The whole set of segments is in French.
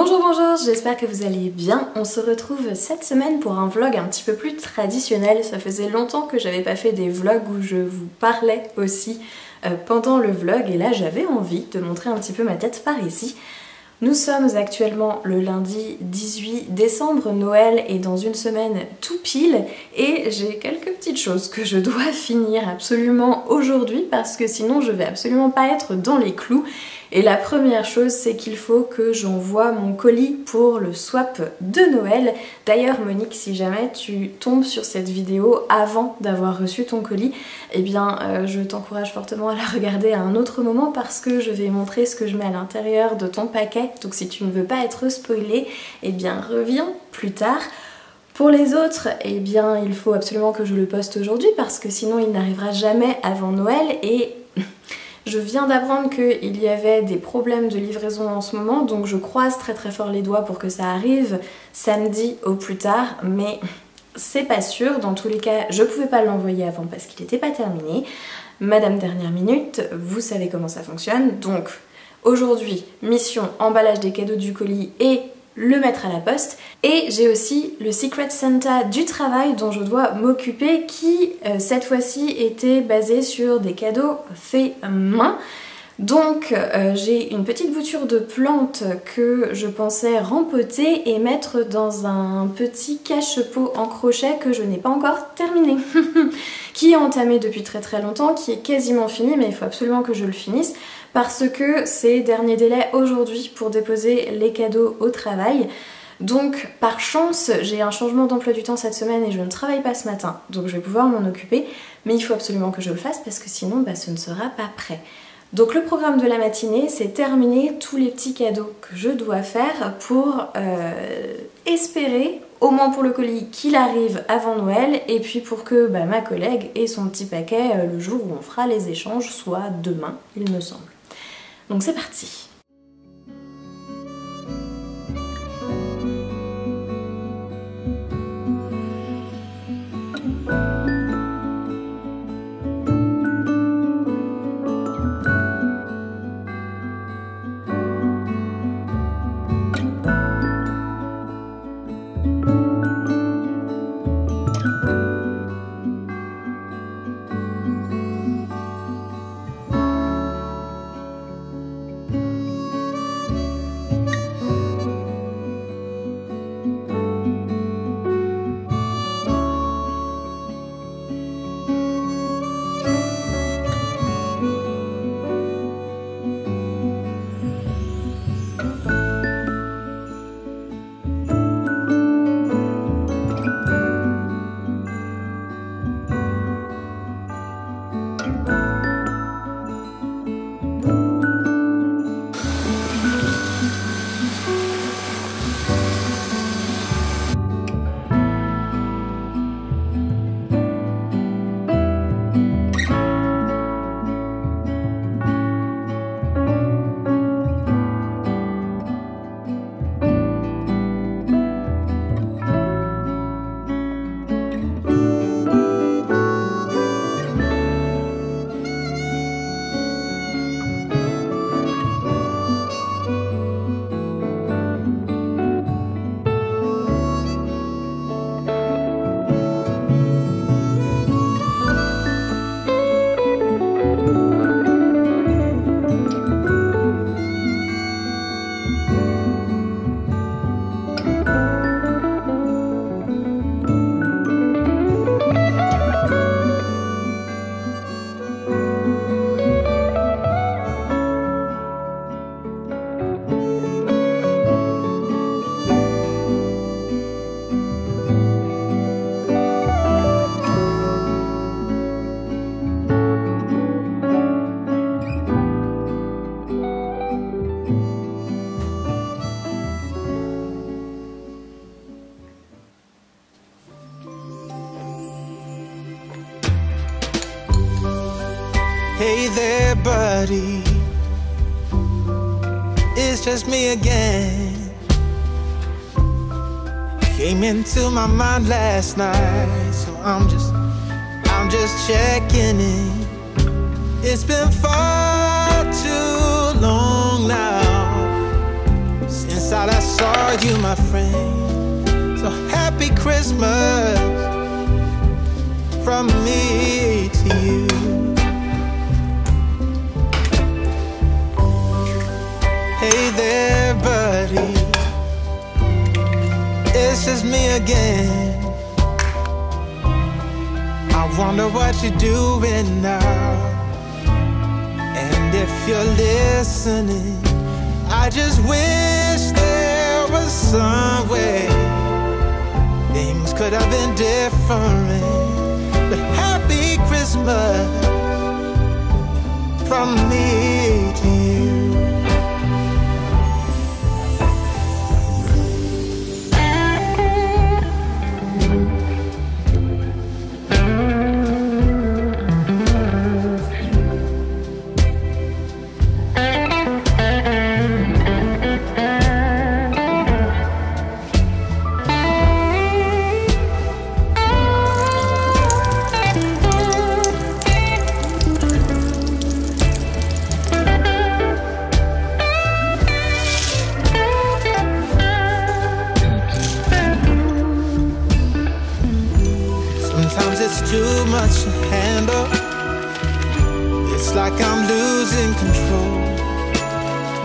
Bonjour, j'espère que vous allez bien. On se retrouve cette semaine pour un vlog un petit peu plus traditionnel. Ça faisait longtemps que j'avais pas fait des vlogs où je vous parlais aussi pendant le vlog et là j'avais envie de montrer un petit peu ma tête par ici. Nous sommes actuellement le lundi 18 décembre, Noël est dans une semaine tout pile et j'ai quelques petites choses que je dois finir absolument aujourd'hui parce que sinon je vais absolument pas être dans les clous. Et la première chose, c'est qu'il faut que j'envoie mon colis pour le swap de Noël. D'ailleurs Monique, si jamais tu tombes sur cette vidéo avant d'avoir reçu ton colis, eh bien je t'encourage fortement à la regarder à un autre moment parce que je vais montrer ce que je mets à l'intérieur de ton paquet. Donc si tu ne veux pas être spoilé, eh bien reviens plus tard. Pour les autres, eh bien il faut absolument que je le poste aujourd'hui parce que sinon il n'arrivera jamais avant Noël et... Je viens d'apprendre qu'il y avait des problèmes de livraison en ce moment, donc je croise très fort les doigts pour que ça arrive samedi au plus tard, mais c'est pas sûr. Dans tous les cas, je pouvais pas l'envoyer avant parce qu'il n'était pas terminé. Madame dernière minute, vous savez comment ça fonctionne. Donc aujourd'hui, mission emballage des cadeaux du colis et le mettre à la poste. Et j'ai aussi le Secret Santa du travail dont je dois m'occuper qui cette fois-ci était basé sur des cadeaux faits main. Donc j'ai une petite bouture de plantes que je pensais rempoter et mettre dans un petit cache-pot en crochet que je n'ai pas encore terminé. Qui est entamé depuis très longtemps, qui est quasiment fini, mais il faut absolument que je le finisse parce que c'est dernier délai aujourd'hui pour déposer les cadeaux au travail. Donc par chance j'ai un changement d'emploi du temps cette semaine et je ne travaille pas ce matin, donc je vais pouvoir m'en occuper, mais il faut absolument que je le fasse parce que sinon ce ne sera pas prêt. Donc le programme de la matinée, c'est terminer tous les petits cadeaux que je dois faire pour espérer, au moins pour le colis, qu'il arrive avant Noël et puis pour que ma collègue ait son petit paquet le jour où on fera les échanges, soit demain il me semble. Donc c'est parti. Hey there, buddy. It's just me again. Came into my mind last night, so I'm just checking in. It's been far too long now since That's all I saw you, my friend. So happy Christmas from me to you. Hey there, buddy, it's just me again. I wonder what you're doing now. And if you're listening, I just wish there was some way things could have been different. But happy Christmas from me to you. Sometimes it's too much to handle. It's like I'm losing control.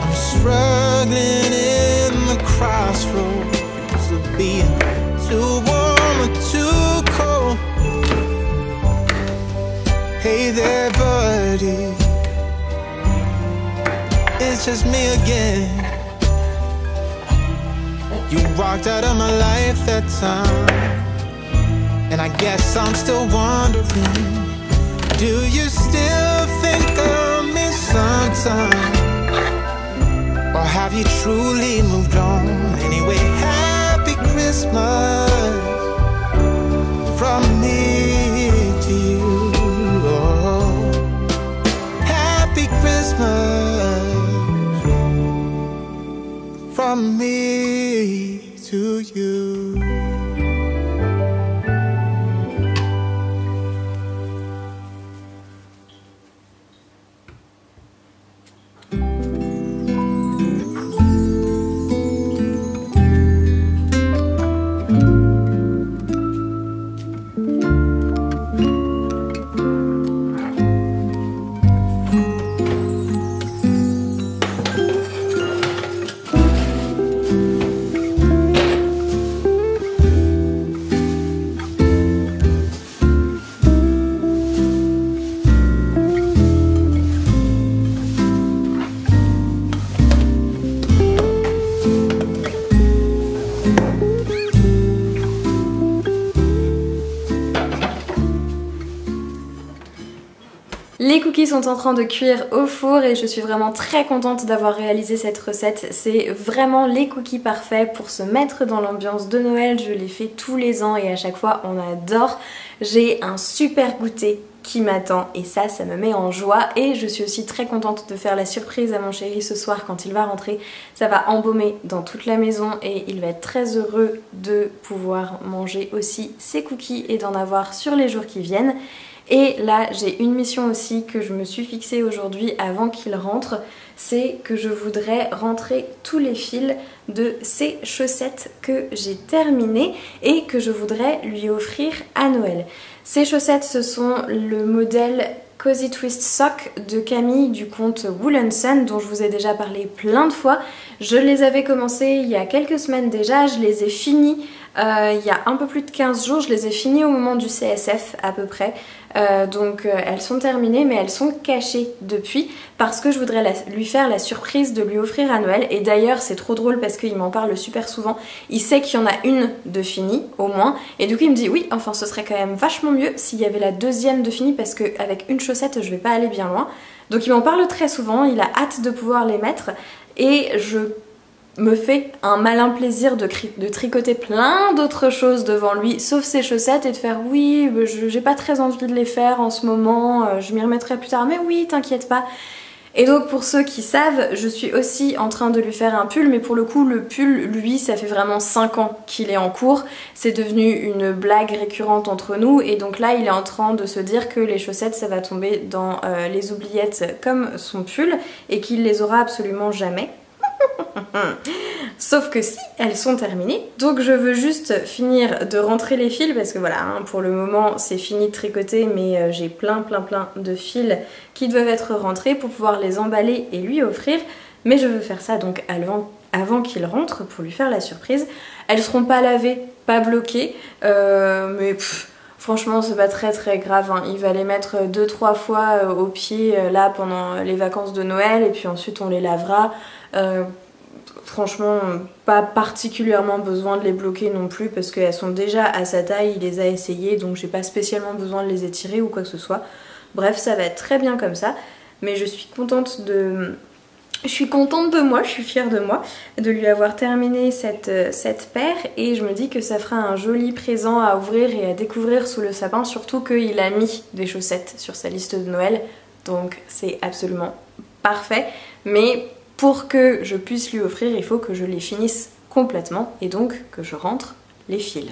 I'm struggling in the crossroads of being too warm or too cold. Hey there, buddy, it's just me again. You walked out of my life that time, and I guess I'm still wondering, do you still think of me sometimes? Or have you truly moved on? Anyway, happy Christmas from me to you. Oh, happy Christmas from me to you. Les cookies sont en train de cuire au four et je suis vraiment très contente d'avoir réalisé cette recette. C'est vraiment les cookies parfaits pour se mettre dans l'ambiance de Noël. Je les fais tous les ans et à chaque fois on adore. J'ai un super goûter qui m'attend et ça me met en joie. Et je suis aussi très contente de faire la surprise à mon chéri ce soir quand il va rentrer. Ça va embaumer dans toute la maison et il va être très heureux de pouvoir manger aussi ses cookies et d'en avoir sur les jours qui viennent. Et là j'ai une mission aussi que je me suis fixée aujourd'hui avant qu'il rentre, c'est que je voudrais rentrer tous les fils de ces chaussettes que j'ai terminées et que je voudrais lui offrir à Noël. Ces chaussettes, ce sont le modèle Cozy Twist Sock de Camille du compte Wool & Son dont je vous ai déjà parlé plein de fois. Je les avais commencées il y a quelques semaines déjà, je les ai finis il y a un peu plus de 15 jours, je les ai finis au moment du CSF à peu près. Donc elles sont terminées mais elles sont cachées depuis parce que je voudrais lui faire la surprise de lui offrir à Noël. Et d'ailleurs c'est trop drôle parce qu'il m'en parle super souvent, il sait qu'il y en a une de finie au moins et du coup il me dit oui, enfin ce serait quand même vachement mieux s'il y avait la deuxième de finie parce qu'avec une chaussette je vais pas aller bien loin. Donc il m'en parle très souvent, il a hâte de pouvoir les mettre et je me fait un malin plaisir de tricoter plein d'autres choses devant lui sauf ses chaussettes et de faire oui j'ai pas très envie de les faire en ce moment, je m'y remettrai plus tard mais oui t'inquiète pas. Et donc pour ceux qui savent, je suis aussi en train de lui faire un pull mais pour le coup le pull lui ça fait vraiment 5 ans qu'il est en cours, c'est devenu une blague récurrente entre nous et donc là il est en train de se dire que les chaussettes ça va tomber dans les oubliettes comme son pull et qu'il les aura absolument jamais. Sauf que si, elles sont terminées. Donc je veux juste finir de rentrer les fils parce que voilà, hein, pour le moment c'est fini de tricoter, mais j'ai plein de fils qui doivent être rentrés pour pouvoir les emballer et lui offrir. Mais je veux faire ça donc avant qu'il rentre pour lui faire la surprise. Elles seront pas lavées, pas bloquées, mais franchement c'est pas très grave, hein. Il va les mettre 2-3 fois au pied là pendant les vacances de Noël et puis ensuite on les lavera. Franchement pas particulièrement besoin de les bloquer non plus parce qu'elles sont déjà à sa taille, il les a essayées, donc j'ai pas spécialement besoin de les étirer ou quoi que ce soit. Bref, ça va être très bien comme ça, mais je suis contente de moi, je suis fière de moi de lui avoir terminé cette paire et je me dis que ça fera un joli présent à ouvrir et à découvrir sous le sapin, surtout qu'il a mis des chaussettes sur sa liste de Noël, donc c'est absolument parfait. Mais pour que je puisse lui offrir, il faut que je les finisse complètement et donc que je rentre les fils.